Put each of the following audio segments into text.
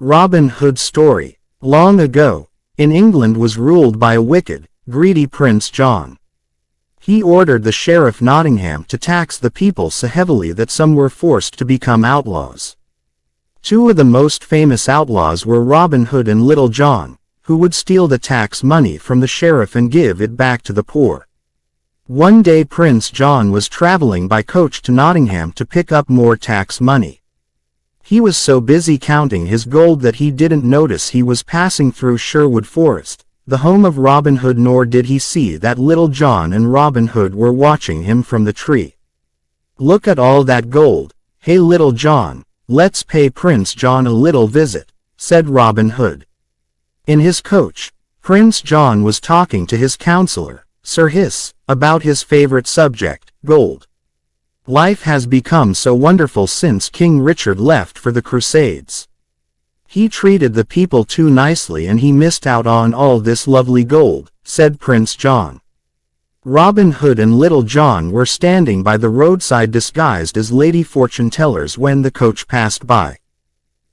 Robin Hood story. Long ago, in England was ruled by a wicked, greedy Prince John. He ordered the Sheriff Nottingham to tax the people so heavily that some were forced to become outlaws. Two of the most famous outlaws were Robin Hood and Little John, who would steal the tax money from the sheriff and give it back to the poor. One day Prince John was traveling by coach to Nottingham to pick up more tax money. He was so busy counting his gold that he didn't notice he was passing through Sherwood Forest, the home of Robin Hood, nor did he see that Little John and Robin Hood were watching him from the tree. "Look at all that gold. Hey Little John, let's pay Prince John a little visit," said Robin Hood. In his coach, Prince John was talking to his counselor, Sir Hiss, about his favorite subject, gold. Life has become so wonderful since King Richard left for the Crusades. He treated the people too nicely and he missed out on all this lovely gold, said Prince John. Robin Hood and Little John were standing by the roadside disguised as lady fortune tellers when the coach passed by.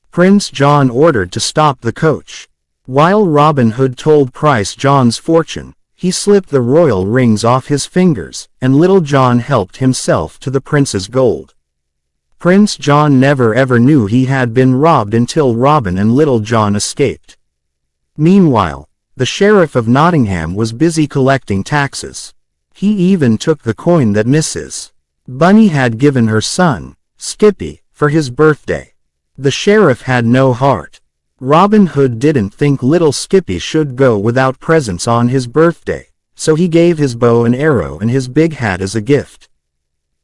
Prince John ordered to stop the coach. While Robin Hood told Prince John's fortune, he slipped the royal rings off his fingers, and Little John helped himself to the prince's gold. Prince John never ever knew he had been robbed until Robin and Little John escaped. Meanwhile, the Sheriff of Nottingham was busy collecting taxes. He even took the coin that Mrs. Bunny had given her son, Skippy, for his birthday. The sheriff had no heart. Robin Hood didn't think little Skippy should go without presents on his birthday, so he gave his bow and arrow and his big hat as a gift.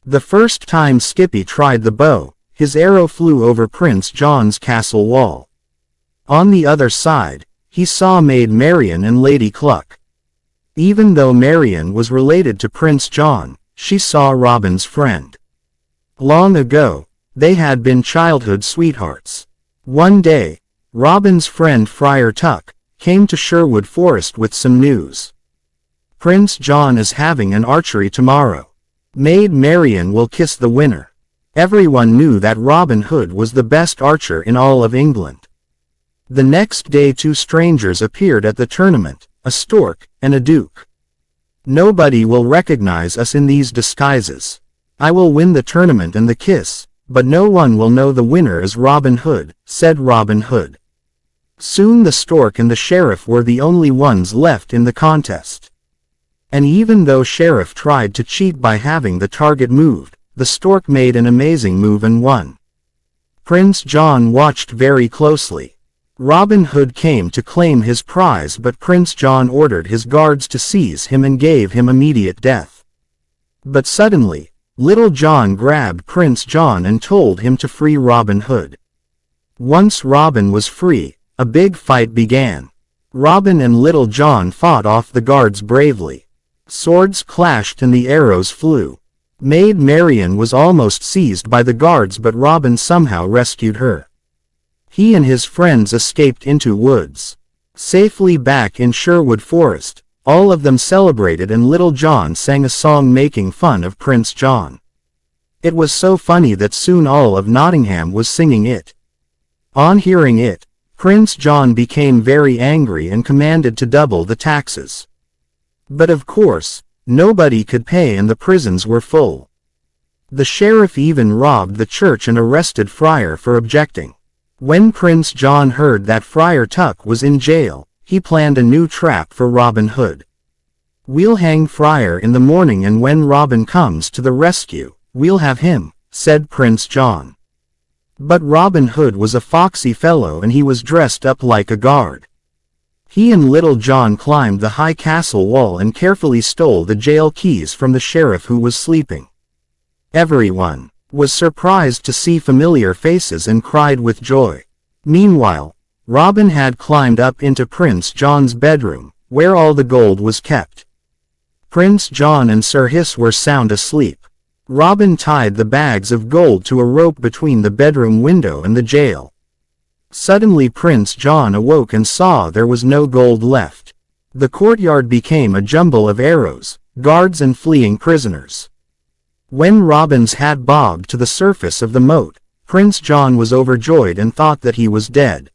The first time Skippy tried the bow, his arrow flew over Prince John's castle wall. On the other side, he saw Maid Marian and Lady Cluck. Even though Marian was related to Prince John, she saw Robin's friend. Long ago, they had been childhood sweethearts. One day, Robin's friend Friar came to Sherwood Forest with some news. "Prince John is having an archery tomorrow. Maid Marian will kiss the winner." Everyone knew that Robin Hood was the best archer in all of England. The next day two strangers appeared at the tournament, a stork and a duke. "Nobody will recognize us in these disguises. I will win the tournament and the kiss, but no one will know the winner is Robin Hood," said Robin Hood. Soon the stork and the sheriff were the only ones left in the contest. And even though Sheriff tried to cheat by having the target moved, the stork made an amazing move and won. Prince John watched very closely. Robin Hood came to claim his prize, but Prince John ordered his guards to seize him and gave him immediate death. But suddenly, Little John grabbed Prince John and told him to free Robin Hood. Once Robin was free, a big fight began. Robin and Little John fought off the guards bravely. Swords clashed and the arrows flew. Maid Marian was almost seized by the guards, but Robin somehow rescued her. He and his friends escaped into woods. Safely back in Sherwood Forest, all of them celebrated and Little John sang a song making fun of Prince John. It was so funny that soon all of Nottingham was singing it. On hearing it, Prince John became very angry and commanded to double the taxes. But of course, nobody could pay and the prisons were full. The sheriff even robbed the church and arrested Friar for objecting. When Prince John heard that Friar was in jail, he planned a new trap for Robin Hood. "We'll hang Friar in the morning and when Robin comes to the rescue, we'll have him," said Prince John. But Robin Hood was a foxy fellow and he was dressed up like a guard. He and Little John climbed the high castle wall and carefully stole the jail keys from the sheriff who was sleeping. Everyone was surprised to see familiar faces and cried with joy. Meanwhile, Robin had climbed up into Prince John's bedroom, where all the gold was kept. Prince John and Sir Hiss were sound asleep. Robin tied the bags of gold to a rope between the bedroom window and the jail. Suddenly Prince John awoke and saw there was no gold left. The courtyard became a jumble of arrows, guards and fleeing prisoners. When Robin's hat bobbed to the surface of the moat, Prince John was overjoyed and thought that he was dead.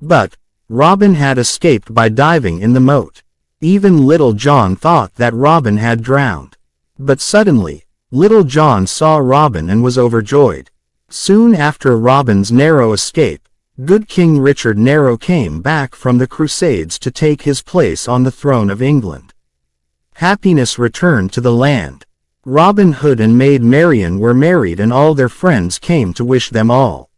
But Robin had escaped by diving in the moat. Even Little John thought that Robin had drowned. But suddenly, Little John saw Robin and was overjoyed. Soon after Robin's narrow escape, good King Richard Narrow came back from the Crusades to take his place on the throne of England. Happiness returned to the land. Robin Hood and Maid Marian were married and all their friends came to wish them all